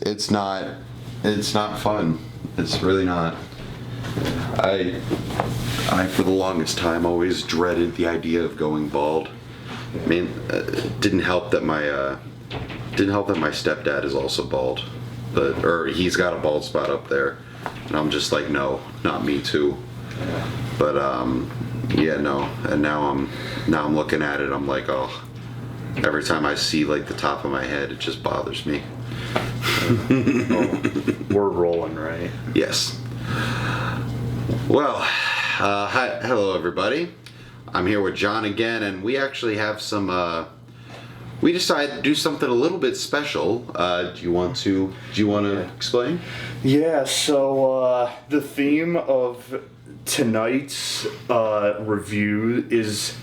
it's not fun. It's really not. I for the longest time always dreaded the idea of going bald. I mean, it didn't help that my stepdad is also bald, or he's got a bald spot up there, and I'm just like, no, not me too. But yeah, no. And now I'm looking at it, I'm like, oh, every time I see like the top of my head, it just bothers me. Oh, we're rolling, right? Yes. Well, hello everybody. I'm here with John again, and we actually have some. We decided to do something a little bit special. Do you want to explain? Yeah. So the theme of tonight's review is: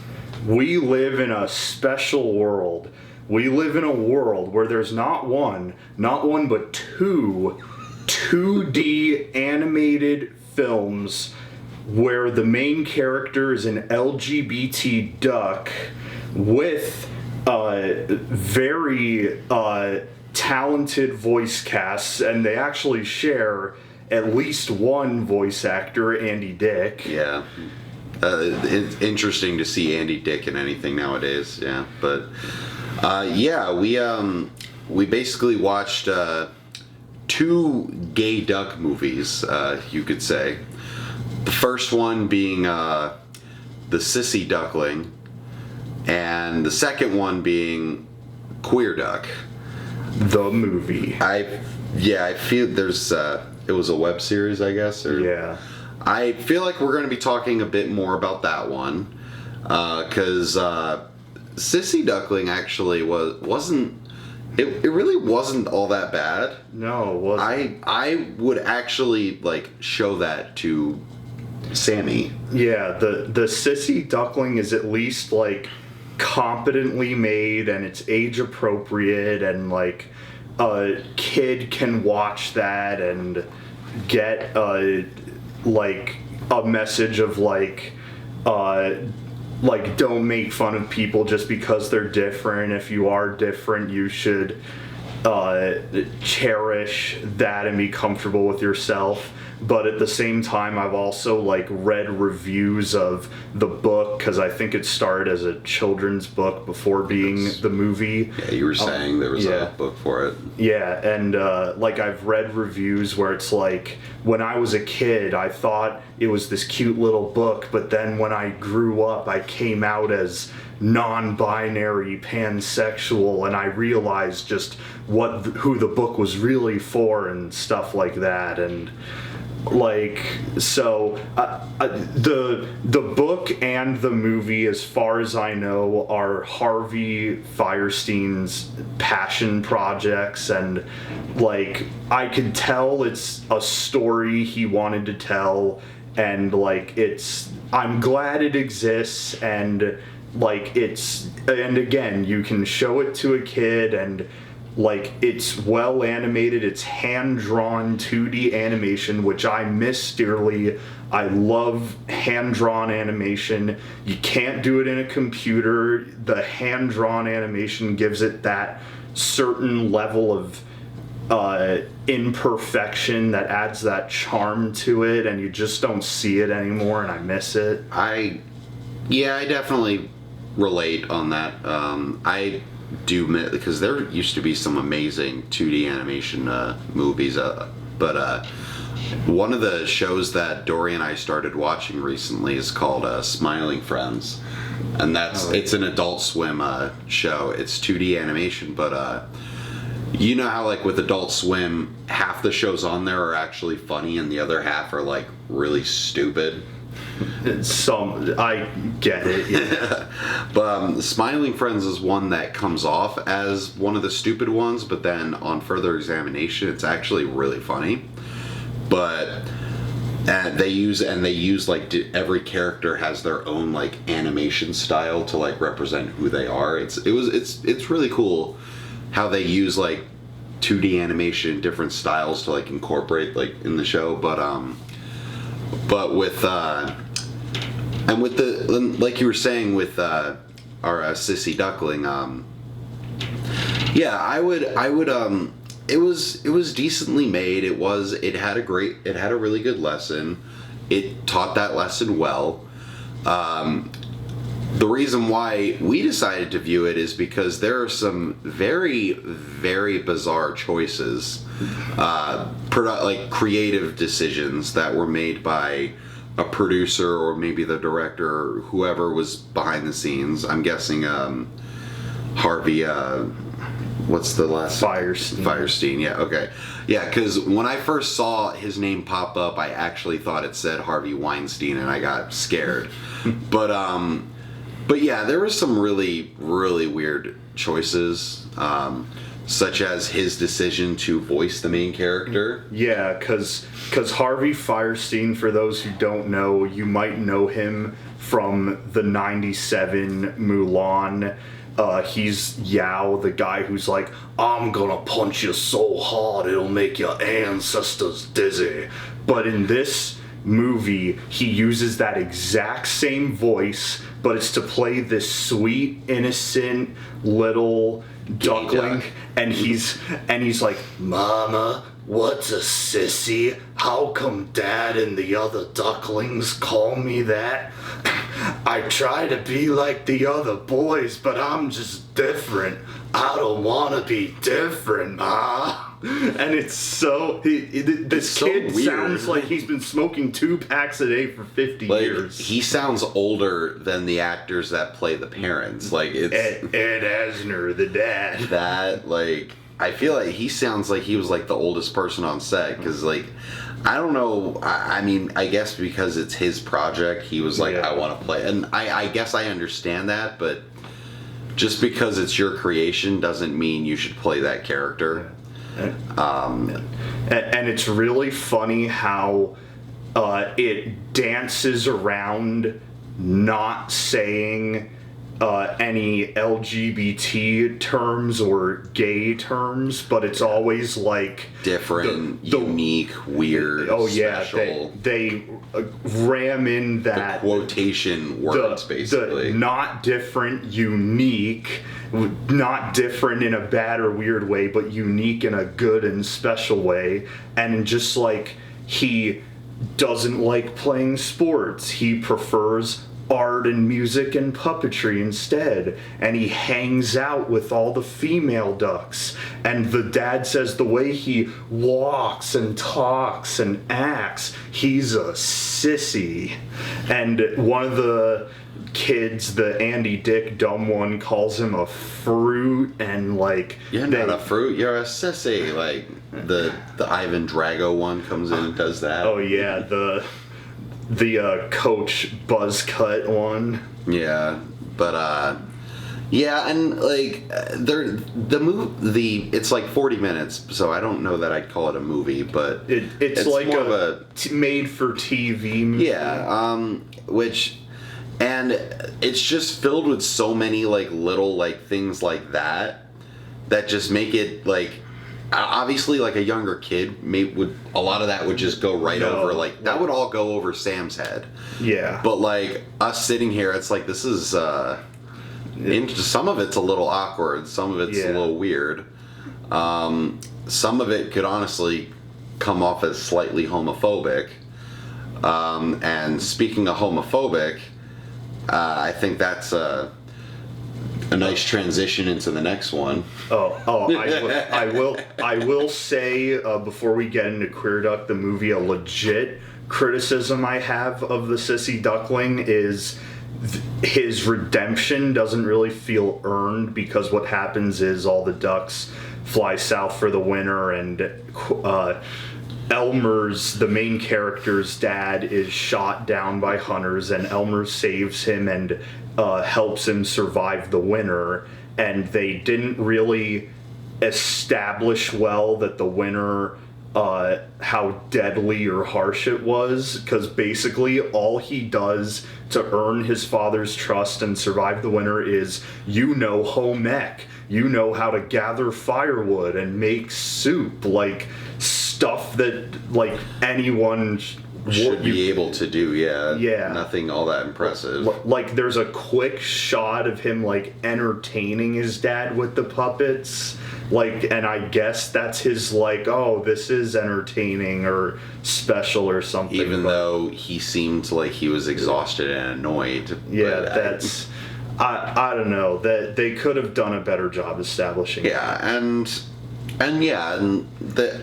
we live in a special world. We live in a world where there's not one but two 2D animated films where the main character is an LGBT duck with very talented voice casts, and they actually share at least one voice actor, Andy Dick. Yeah. It's interesting to see Andy Dick in anything nowadays. Yeah, but yeah, we basically watched two gay duck movies, you could say. The first one being the Sissy Duckling, and the second one being Queer Duck. The movie. I feel there's it was a web series, I guess. Yeah. I feel like we're going to be talking a bit more about that one, because Sissy Duckling actually wasn't. It really wasn't all that bad. No, it wasn't. I would actually like show that to Sammy. Yeah, the Sissy Duckling is at least like competently made, and it's age appropriate, and like a kid can watch that and get like a message of like don't make fun of people just because they're different. If you are different, you should cherish that and be comfortable with yourself. But at the same time, I've also like read reviews of the book, because I think it started as a children's book before being the movie. Yeah, you were saying there was a book for it. Yeah, and like I've read reviews where it's like, when I was a kid, I thought it was this cute little book, but then when I grew up, I came out as non-binary, pansexual, and I realized just who the book was really for and stuff like that. And like, so the book and the movie, as far as I know, are Harvey Fierstein's passion projects, and like I could tell it's a story he wanted to tell, and like I'm glad it exists, and like and again, you can show it to a kid, and like it's well animated, it's hand-drawn 2D animation, which I miss dearly. I love hand-drawn animation. You can't do it in a computer. The hand-drawn animation gives it that certain level of imperfection that adds that charm to it, and you just don't see it anymore, and I miss it. I definitely relate on that. I do, because there used to be some amazing 2D animation movies, but one of the shows that Dory and I started watching recently is called Smiling Friends, and it's an Adult Swim show. It's 2D animation, but you know how like with Adult Swim, half the shows on there are actually funny and the other half are like really stupid. I get it. Yeah. But Smiling Friends is one that comes off as one of the stupid ones, but then on further examination, it's actually really funny. But they use like every character has their own like animation style to like represent who they are. It's really cool how they use like 2D animation, different styles to like incorporate like in the show. But with and with the, like you were saying with our Sissy Duckling, yeah, I would it was decently made. It had a really good lesson. It taught that lesson well. The reason why we decided to view it is because there are some very, very bizarre choices, like creative decisions that were made by a producer or maybe the director or whoever was behind the scenes. I'm guessing Harvey, what's the last? Firestein, yeah, okay. Yeah, because when I first saw his name pop up, I actually thought it said Harvey Weinstein, and I got scared. But yeah, there were some really, really weird choices, such as his decision to voice the main character. Yeah, because Harvey Firestein, for those who don't know, you might know him from the '97 Mulan. He's Yao, the guy who's like, I'm gonna punch you so hard it'll make your ancestors dizzy. But in this movie, he uses that exact same voice, but it's to play this sweet, innocent little duckling, and he's like, Mama, what's a sissy? How come Dad and the other ducklings call me that? I try to be like the other boys, but I'm just different. I don't want to be different, Ma. And it's so... This kid weird. Sounds like he's been smoking 2 packs a day for 50 years. He sounds older than the actors that play the parents. Like, it's... Ed Asner, the dad. That, like... I feel like he sounds like he was, like, the oldest person on set, because, like... I don't know. I mean, I guess because it's his project, he was like, I want to play. And I guess I understand that, but just because it's your creation doesn't mean you should play that character. And it's really funny how it dances around not saying any LGBT terms or gay terms, but it's always like different, unique, weird, special. They ram in that the quotation words, basically. The not different, unique, not different in a bad or weird way, but unique in a good and special way. And just like he doesn't like playing sports, he prefers art and music and puppetry instead, and he hangs out with all the female ducks, and the dad says the way he walks and talks and acts, he's a sissy. And one of the kids, the Andy Dick dumb one, calls him a fruit, and like, you're not a fruit, you're a sissy. Like the Ivan Drago one comes in and does that. Oh yeah, the Coach Buzzcut one. Yeah, but yeah, and like it's like 40 minutes, so I don't know that I'd call it a movie, but it's like more of a made for TV movie. Yeah, and it's just filled with so many like little like things like that just make it like. Obviously, like a younger kid, a lot of that would just go over. Like that would all go over Sam's head. Yeah. But like us sitting here, it's like this is. Some of it's a little awkward. Some of it's a little weird. Some of it could honestly come off as slightly homophobic. And speaking of homophobic, I think that's a nice transition into the next one. I will say before we get into Queer Duck, the movie, a legit criticism I have of the Sissy Duckling is his redemption doesn't really feel earned, because what happens is all the ducks fly south for the winter, and Elmer's, the main character's dad, is shot down by hunters, and Elmer saves him and helps him survive the winter. And they didn't really establish well that the winter, how deadly or harsh it was, because basically all he does to earn his father's trust and survive the winter is, home ec, how to gather firewood and make soup, like stuff that like anyone should be able to do. Yeah, nothing all that impressive. Like there's a quick shot of him like entertaining his dad with the puppets, like, and I guess that's his, like, oh, this is entertaining or special or something. Even though he seemed like he was exhausted and annoyed. Yeah, that's... I don't know. That they could have done a better job establishing it. Yeah, and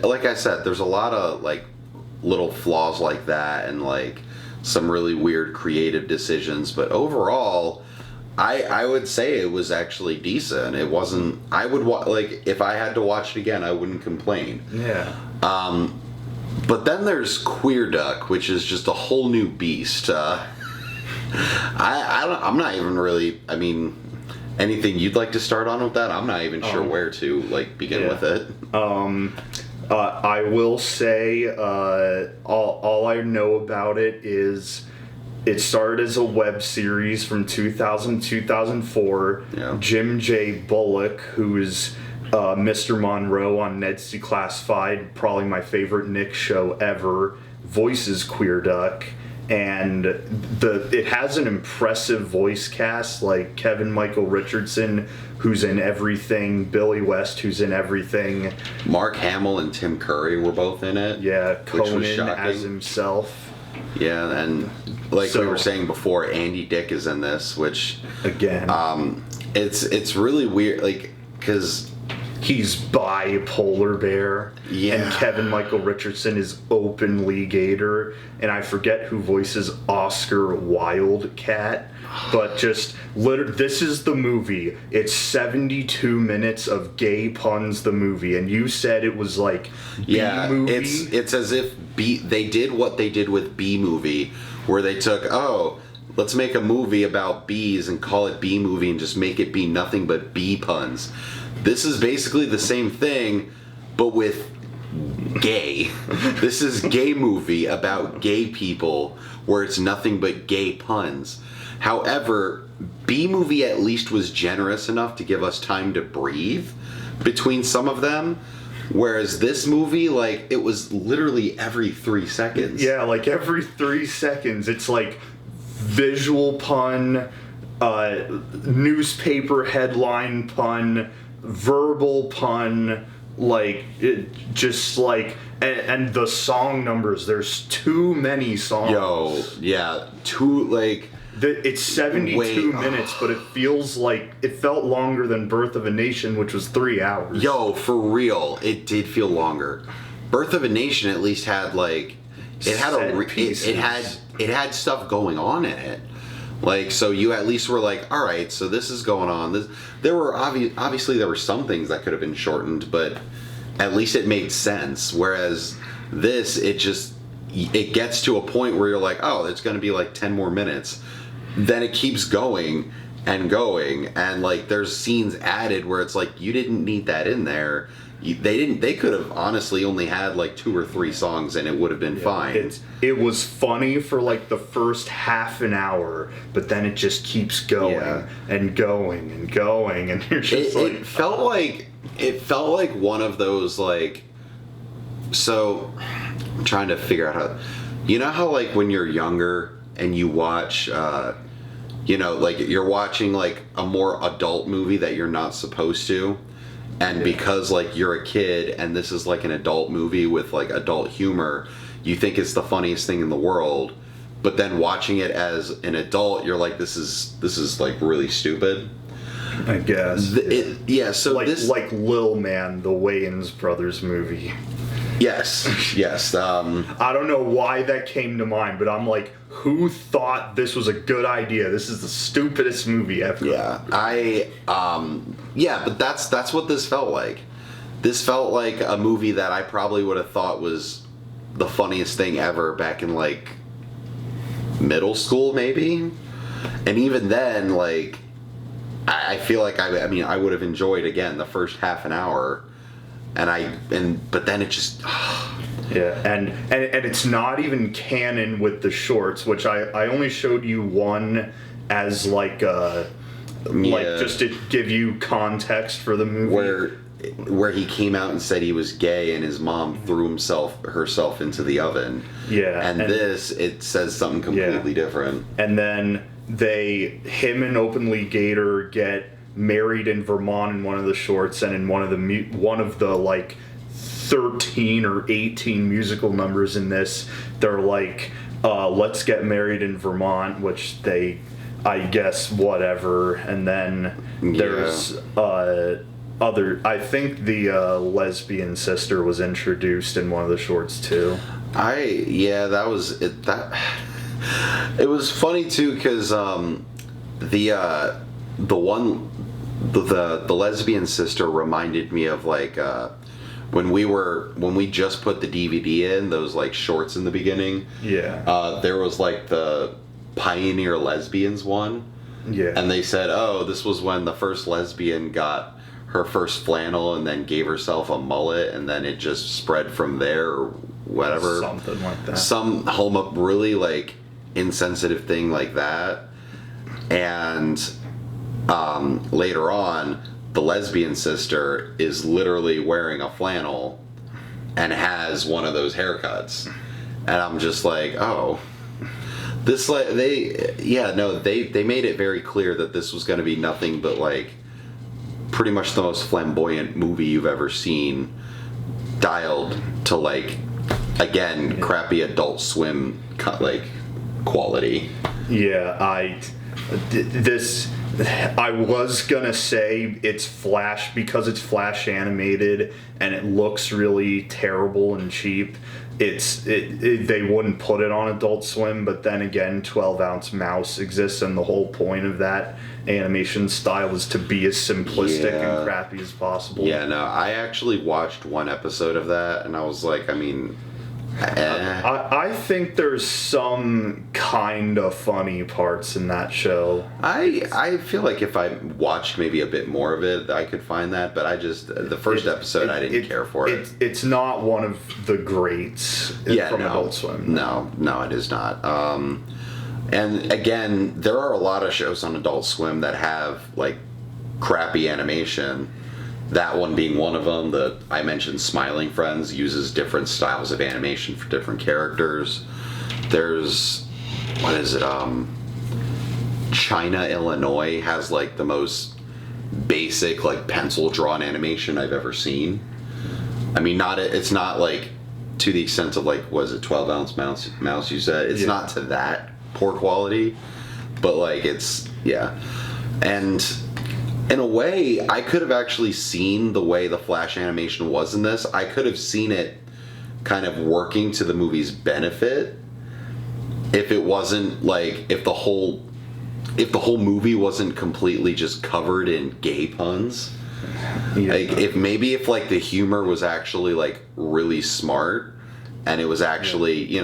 like I said, there's a lot of, like, little flaws like that and, like, some really weird creative decisions, but overall... I would say it was actually decent. It wasn't... I would like, if I had to watch it again, I wouldn't complain. Yeah. But then there's Queer Duck, which is just a whole new beast. I'm not even really... I mean, anything you'd like to start on with that? I'm not even sure where to, like, begin with it. I will say, all I know about it is... It started as a web series from 2004. Yeah. Jim J. Bullock, who is Mr. Monroe on Ned's Declassified, probably my favorite Nick show ever, voices Queer Duck. And it has an impressive voice cast, like Kevin Michael Richardson, who's in everything, Billy West, who's in everything. Mark Hamill and Tim Curry were both in it. Yeah, Conan as himself. Yeah, and like we were saying before, Andy Dick is in this, which again, it's really weird, like, because he's bipolar bear, and Kevin Michael Richardson is openly Gator, and I forget who voices Oscar Wildcat, but just this is the movie. It's 72 minutes of gay puns. The movie, and you said it was like B-movie. It's as if they did what they did with B-movie, where they took let's make a movie about bees and call it B-movie and just make it be nothing but bee puns. This is basically the same thing, but with gay. This is gay movie about gay people where it's nothing but gay puns. However, B-movie at least was generous enough to give us time to breathe between some of them. Whereas this movie, like, it was literally every 3 seconds. Yeah, like every 3 seconds. It's like visual pun, newspaper headline pun, verbal pun, like, just like, and the song numbers, there's too many songs. Yo, yeah, it's 72 minutes, but it felt longer than Birth of a Nation, which was 3 hours. Yo, for real, it did feel longer. Birth of a Nation at least had, like, it had stuff going on in it. Like, so you at least were like, all right, so this is going on. There were obviously there were some things that could have been shortened, but at least it made sense. Whereas this, it gets to a point where you're like, oh, it's going to be like 10 more minutes. Then it keeps going, and like there's scenes added where it's like, you didn't need that in there. They could have honestly only had like 2 or 3 songs and it would have been fine. It was funny for like the first half an hour, but then it just keeps going and going and going, and you're just it felt like one of those, like, so I'm trying to figure out how, you know how like when you're younger and you watch like you're watching like a more adult movie that you're not supposed to. And because, like, you're a kid and this is, like, an adult movie with, like, adult humor, you think it's the funniest thing in the world. But then watching it as an adult, you're like, this is like, really stupid. I guess. So like Lil Man, the Wayans brothers movie. Yes. I don't know why that came to mind, but I'm like, who thought this was a good idea? This is the stupidest movie ever. Yeah, but that's what this felt like. This felt like a movie that I probably would have thought was the funniest thing ever back in, like, middle school, maybe. And even then, like, I feel like I mean I would have enjoyed again the first half an hour, but then it just. Yeah, and it's not even canon with the shorts, which I only showed you one as like just to give you context for the movie. Where he came out and said he was gay and his mom threw herself into the oven. Yeah. And this, it says something completely different. And then him and Openly Gator get married in Vermont in one of the shorts, and in one of the like 13 or 18 musical numbers in this, they're like, let's get married in Vermont, which they, I guess, whatever. And then there's I think the lesbian sister was introduced in one of the shorts too. That was it. It was funny too, because the lesbian sister reminded me of like when we just put the DVD in, those like shorts in the beginning. Yeah. There was like the Pioneer Lesbians one. Yeah. And they said, oh, this was when the first lesbian got her first flannel and then gave herself a mullet, and then it just spread from there or whatever. Something like that. Some really like insensitive thing like that. And later on, the lesbian sister is literally wearing a flannel and has one of those haircuts. And I'm just like, oh, this, like, they made it very clear that this was going to be nothing but like pretty much the most flamboyant movie you've ever seen, dialed to like, again, crappy Adult Swim like quality. Yeah, I was gonna say it's Flash, because it's Flash animated and it looks really terrible and cheap. They wouldn't put it on Adult Swim, but then again, 12-ounce mouse exists, and the whole point of that animation style is to be as simplistic and crappy as possible. Yeah, no, I actually watched one episode of that, and I was like, I mean, I think there's some kind of funny parts in that show. I feel like if I watched maybe a bit more of it, I could find that, but the first episode I didn't care for it. It's not one of the greats from Adult Swim. No, it is not. And again, there are a lot of shows on Adult Swim that have like crappy animation. That one being one of them. I mentioned Smiling Friends uses different styles of animation for different characters. There's, what is it? China, Illinois has like the most basic like pencil drawn animation I've ever seen. I mean, it's not like to the extent of like, was it 12-ounce mouse you said? It's not to that poor quality, but like and in a way, I could have actually seen the way the Flash animation was in this. I could have seen it kind of working to the movie's benefit if it wasn't like, if the whole movie wasn't completely just covered in gay puns. Yeah. Like if the humor was actually like really smart, and it was actually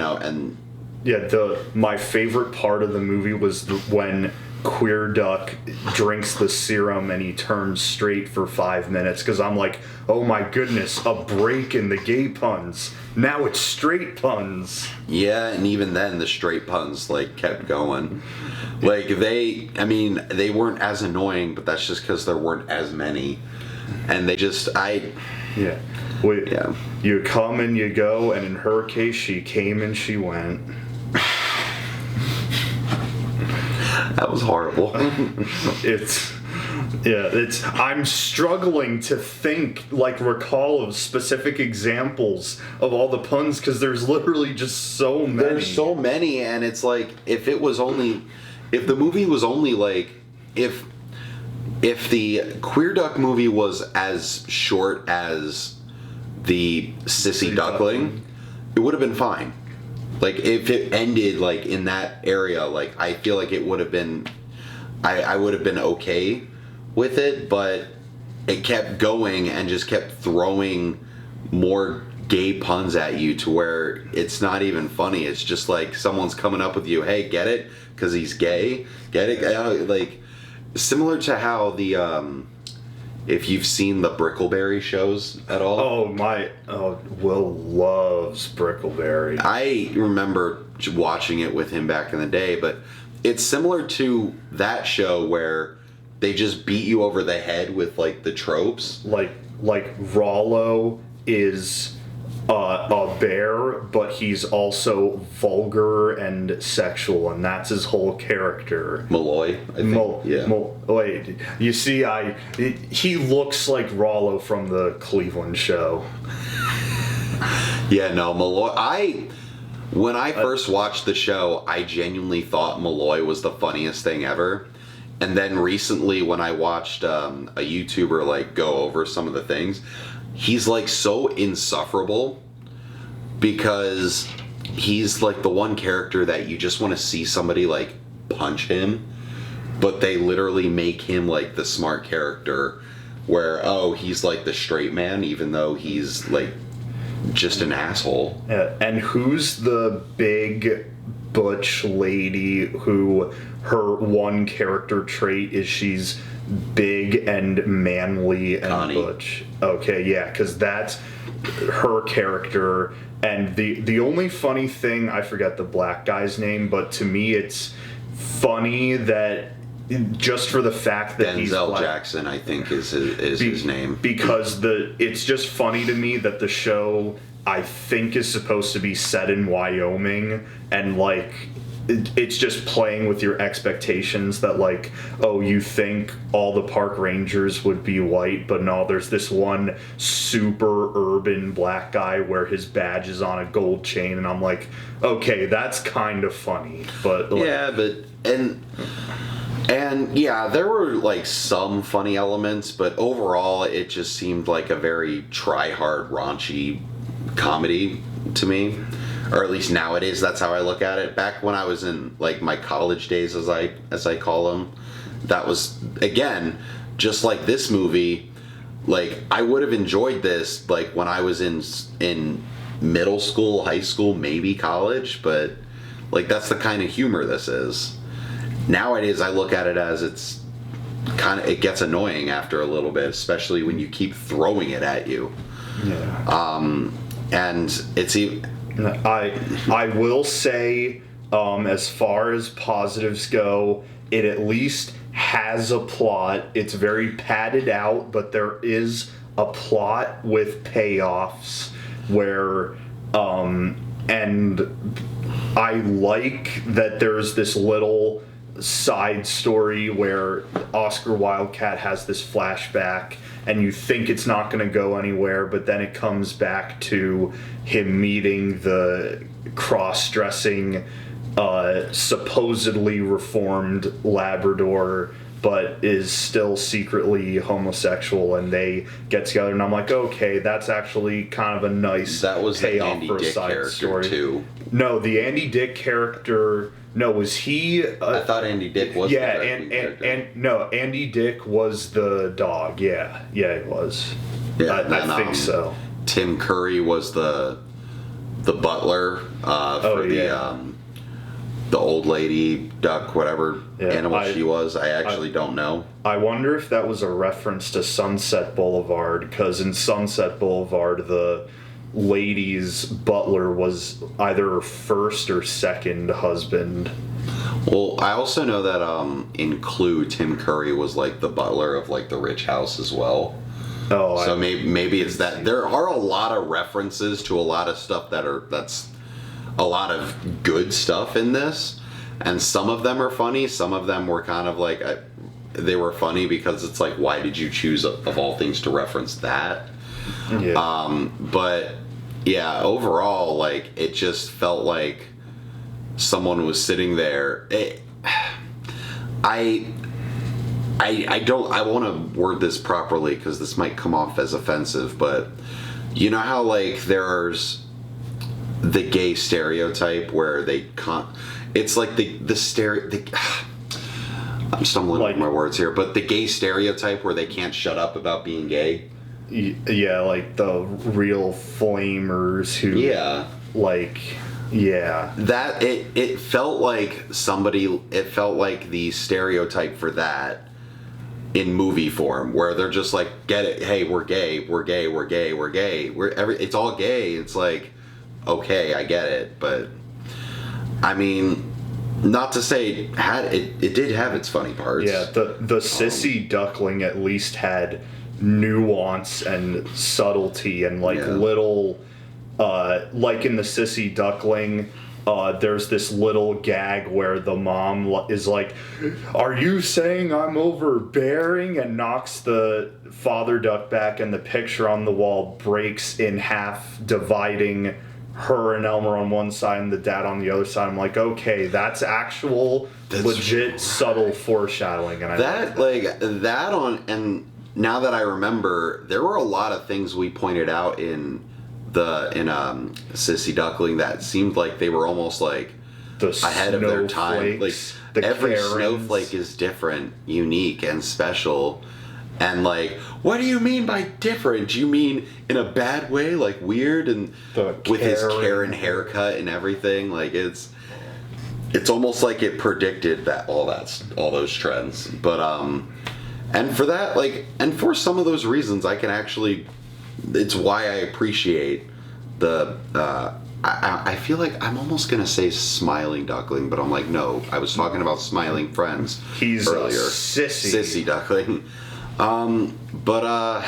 my favorite part of the movie was when Queer Duck drinks the serum and he turns straight for 5 minutes, because I'm like, oh my goodness, a break in the gay puns. Now it's straight puns. Yeah, and even then the straight puns like kept going. Like they weren't as annoying, but that's just because there weren't as many. And they just, you come and you go, and in her case, she came and she went. That was horrible. I'm struggling to recall of specific examples of all the puns, because there's literally just so many. There's so many, and it's like, if the movie was only like, if the Queer Duck movie was as short as the Sissy Duckling, it would have been fine. Like, if it ended, like, in that area, like, I feel like it would have been, I would have been okay with it, but it kept going and just kept throwing more gay puns at you to where it's not even funny. It's just like someone's coming up with you, hey, get it? Because he's gay? Get it? Like, similar to how if you've seen the Brickleberry shows at all. Will loves Brickleberry. I remember watching it with him back in the day, but it's similar to that show where they just beat you over the head with like the tropes. Like Rollo is a bear, but he's also vulgar and sexual, and that's his whole character. Malloy, I think. Wait, you see, he looks like Rollo from the Cleveland show. Yeah, no, Malloy. When I first watched the show, I genuinely thought Malloy was the funniest thing ever. And then recently, when I watched a YouTuber like go over some of the things, he's like so insufferable because he's like the one character that you just want to see somebody like punch him, but they literally make him like the smart character where, oh, he's like the straight man even though he's like just an asshole. Yeah, and who's the big butch lady who her one character trait is she's big and manly and Connie. butch? Okay, yeah, because that's her character. And the only funny thing, I forget the black guy's name, but to me it's funny that just for the fact that he's black, Jackson, I think is his name. Because it's just funny to me that the show, I think, is supposed to be set in Wyoming, and like it's just playing with your expectations that like, oh, you think all the park rangers would be white, but no, there's this one super urban black guy where his badge is on a gold chain, and I'm like, okay, that's kind of funny, but like, yeah, but and yeah, there were like some funny elements, but overall it just seemed like a very try-hard, raunchy comedy to me. Or at least nowadays, that's how I look at it. Back when I was in like my college days, as I call them, that was again just like this movie. Like I would have enjoyed this like when I was in middle school, high school, maybe college, but like that's the kind of humor this is. Nowadays, I look at it as it gets annoying after a little bit, especially when you keep throwing it at you. Yeah. And it's even. I will say, as far as positives go, it at least has a plot. It's very padded out, but there is a plot with payoffs where, and I like that there's this little side story where Oscar Wildcat has this flashback and you think it's not going to go anywhere, but then it comes back to him meeting the cross-dressing supposedly reformed Labrador but is still secretly homosexual, and they get together, and I'm like, okay, that's actually kind of a nice that was payoff the Andy for a Dick side character story too. No, the Andy Dick character. No, was he? I thought Andy Dick was. Yeah, the and no, Andy Dick was the dog. Yeah, it was. Yeah, I think so. Tim Curry was the butler for the old lady duck, whatever animal she was. I actually don't know. I wonder if that was a reference to Sunset Boulevard, because in Sunset Boulevard, the lady's butler was either her first or second husband. Well, I also know that in Clue, Tim Curry was like the butler of like the rich house as well. Oh, so maybe it's that. There are a lot of references to a lot of stuff that's a lot of good stuff in this, and some of them are funny. Some of them were kind of like they were funny because it's like, why did you choose of all things to reference that? Yeah. But yeah, overall, like it just felt like someone was sitting there. I want to word this properly because this might come off as offensive, but you know how like there's the gay stereotype where they can't. It's like I'm stumbling with my words here, but the gay stereotype where they can't shut up about being gay. Yeah, like the real flamers who. Yeah. Like. Yeah. That it felt like it felt like the stereotype for that in movie form, where they're just like, get it, hey, we're gay, we're gay, we're gay, we're gay, it's all gay. It's like, okay, I get it, but I mean, not to say it did have its funny parts. Yeah, the Sissy Duckling at least had nuance and subtlety and like little like in the Sissy Duckling, there's this little gag where the mom is like, "Are you saying I'm overbearing?" and knocks the father duck back, and the picture on the wall breaks in half, dividing her and Elmer on one side and the dad on the other side. I'm like, okay, that's legit subtle foreshadowing. And and now that I remember, there were a lot of things we pointed out in Sissy Duckling that seemed like they were almost like ahead of their time. Like every snowflake is different, unique, and special. And like, what do you mean by different? Do you mean in a bad way, like weird and with his Karen haircut and everything? Like it's almost like it predicted all those trends. But and for that, like, and for some of those reasons, I can actually. It's why I appreciate the. I feel like I'm almost gonna say Smiling Duckling, but I'm like, no. I was talking about Smiling Friends. He's earlier. A sissy. Sissy Duckling. But I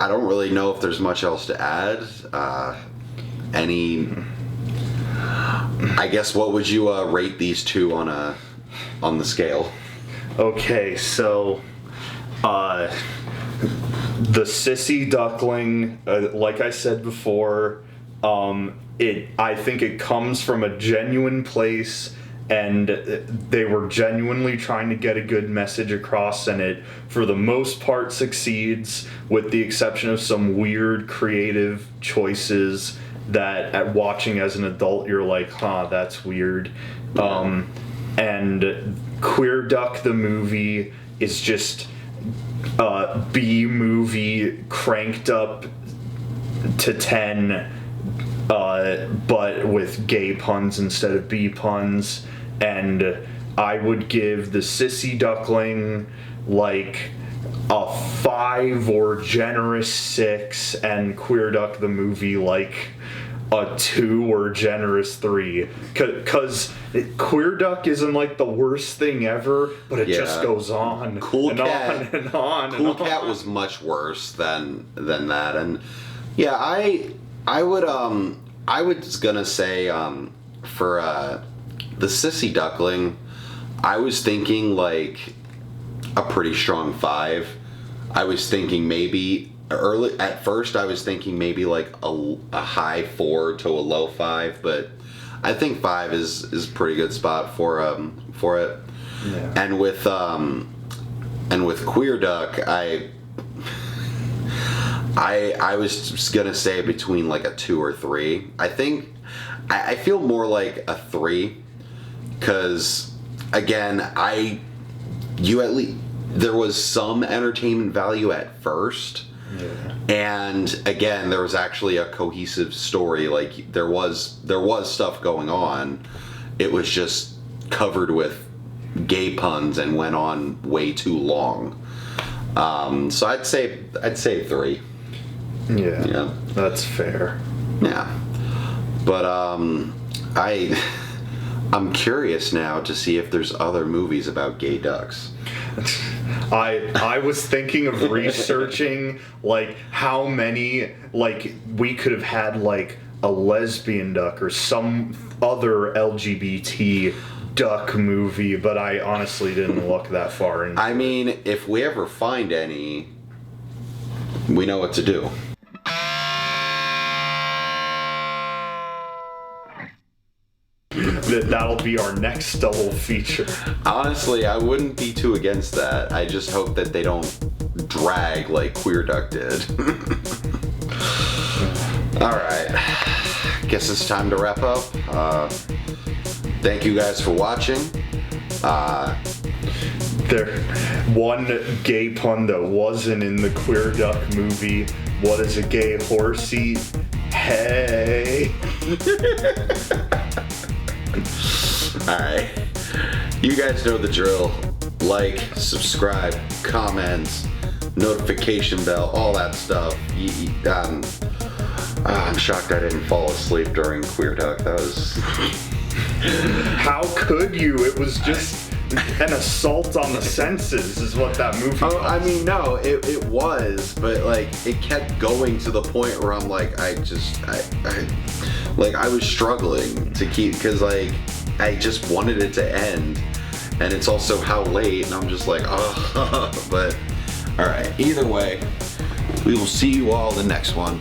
don't really know if there's much else to add. I guess what would you rate these two on the scale? Okay, so the Sissy Duckling, like I said before, I think it comes from a genuine place, and they were genuinely trying to get a good message across, and it, for the most part, succeeds, with the exception of some weird creative choices that, at watching as an adult, you're like, huh, that's weird. And Queer Duck the movie is just B movie cranked up to 10, but with gay puns instead of B puns. And I would give the Sissy Duckling like a 5 or generous 6, and Queer Duck the movie like a 2 or generous 3. Cause Queer Duck isn't like the worst thing ever, but it just goes on. Cool and Cat. on and on. Cool and Cat on. was much worse than that, and yeah, I was gonna say for the Sissy Duckling, I was thinking like a pretty strong 5. I was thinking maybe at first I was thinking maybe like a high 4 to a low 5, but I think 5 is a pretty good spot for it. Yeah. And with Queer Duck, I was just gonna say between like a 2 or 3. I think I feel more like a 3, because again, there was some entertainment value at first. Yeah. And again, there was actually a cohesive story. Like there was stuff going on. It was just covered with gay puns and went on way too long. So I'd say 3. Yeah, that's fair. Yeah, but I'm curious now to see if there's other movies about gay ducks. I was thinking of researching like how many, like we could have had like a lesbian duck or some other LGBT duck movie, but I honestly didn't look that far into I mean, if we ever find any, we know what to do. That'll be our next double feature. Honestly, I wouldn't be too against that. I just hope that they don't drag like Queer Duck did. Alright. Guess it's time to wrap up. Thank you guys for watching. There, one gay pun that wasn't in the Queer Duck movie. What is a gay horsey? Hey. Alright. You guys know the drill. Like, subscribe, comment, notification bell, all that stuff. I'm shocked I didn't fall asleep during Queer Duck. That was... How could you? It was just An assault on the senses is what that movie was. Oh, I mean, no, it was, but like it kept going to the point where I'm like, I was struggling to keep, because like I just wanted it to end, and it's also how late, and I'm just like, oh. But all right, either way, we will see you all the next one.